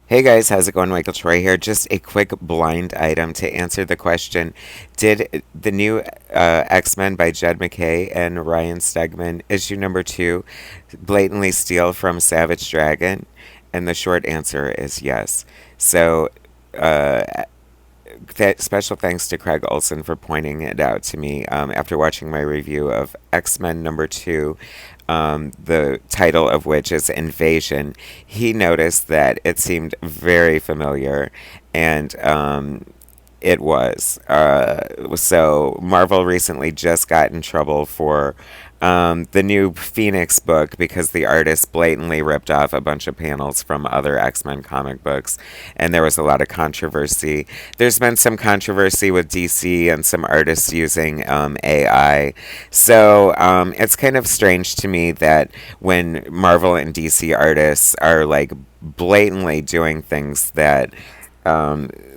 Hey guys, how's it going? Michael Troy here. Just a quick blind item to answer the question. Did the new X-Men by Jed McKay and Ryan Stegman, issue number 2, blatantly steal from Savage Dragon? And the short answer is yes. So, uh, special thanks to Craig Olsen for pointing it out to me after watching my review of X-Men number 2, the title of which is Invasion. He noticed that it seemed very familiar, and it was. So Marvel recently just got in trouble for the new Phoenix book because the artist blatantly ripped off a bunch of panels from other X-Men comic books, and there was a lot of controversy. There's been some controversy with DC and some artists using AI. So it's kind of strange to me that when Marvel and DC artists are like blatantly doing things that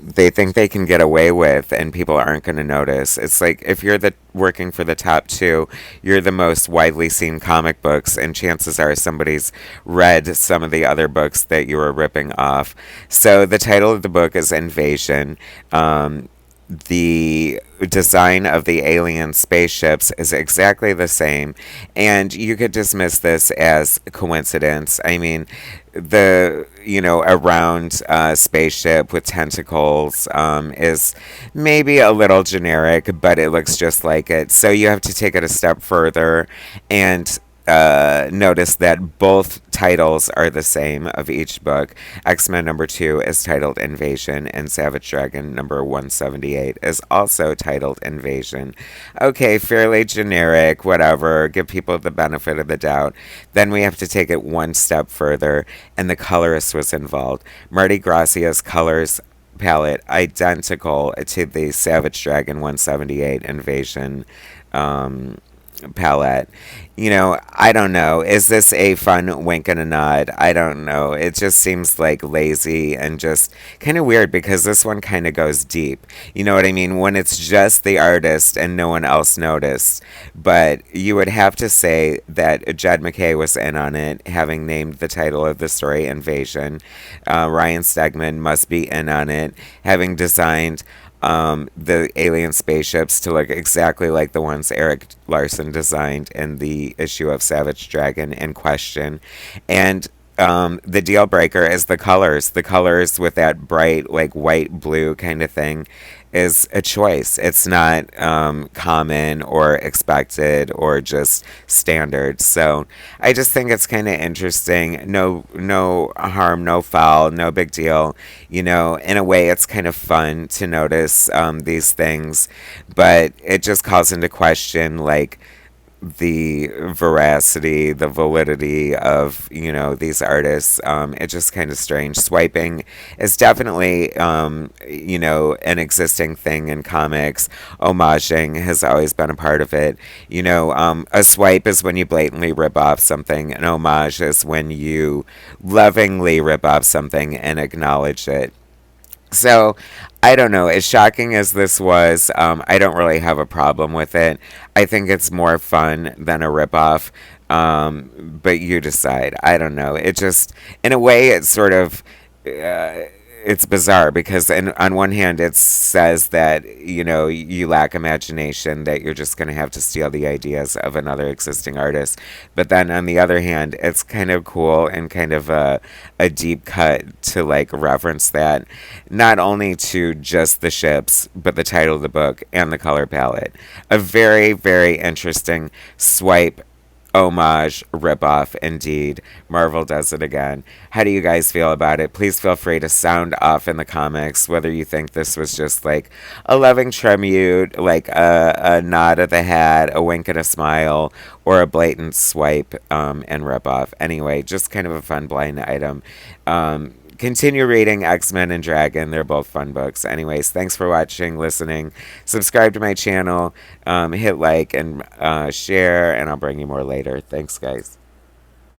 they think they can get away with and people aren't going to notice. It's like if you're the working for the top two, you're the most widely seen comic books, and chances are somebody's read some of the other books that you were ripping off. So the title of the book is Invasion. The design of the alien spaceships is exactly the same, and you could dismiss this as coincidence. I mean, a round spaceship with tentacles is maybe a little generic, but it looks just like it. So you have to take it a step further and notice that both titles are the same of each book. X-Men number 2 is titled Invasion, and Savage Dragon number 178 is also titled Invasion. Okay, fairly generic, whatever, give people the benefit of the doubt. Then we have to take it one step further, and the colorist was involved. Marty Gracia's colors palette identical to the Savage Dragon 178 Invasion palette. I don't know. Is this a fun wink and a nod? I don't know. It just seems like lazy and just kind of weird because this one kind of goes deep. You know what I mean? When it's just the artist and no one else noticed. But you would have to say that Jed McKay was in on it, having named the title of the story Invasion. Ryan Stegman must be in on it, having designed the alien spaceships to look exactly like the ones Erik Larsen designed in the issue of Savage Dragon in question. And the deal breaker is the colors. The colors with that bright, like white blue kind of thing is a choice. It's not common or expected or just standard. So I just think it's kind of interesting. No harm, no foul, no big deal. In a way, it's kind of fun to notice these things, but it just calls into question like the veracity, the validity of, these artists. It's just kind of strange. Swiping is definitely, an existing thing in comics. Homaging has always been a part of it. A swipe is when you blatantly rip off something. An homage is when you lovingly rip off something and acknowledge it. So, I don't know. As shocking as this was, I don't really have a problem with it. I think it's more fun than a ripoff. But you decide. I don't know. It just, in a way, it's sort of. It's bizarre because on one hand it says that you lack imagination, that you're just going to have to steal the ideas of another existing artist, but then on the other hand it's kind of cool and kind of a deep cut to like reference that not only to just the ships but the title of the book and the color palette. A very, very interesting swipe, homage, ripoff, indeed. Marvel does it again. How do you guys feel about it? Please feel free to sound off in the comics whether you think this was just like a loving tribute, like a nod of the head, a wink and a smile, or a blatant swipe and ripoff. Anyway, just kind of a fun blind item. Continue reading X-Men and Dragon. They're both fun books. Anyways, thanks for watching, listening. Subscribe to my channel. Hit like and share, and I'll bring you more later. Thanks, guys.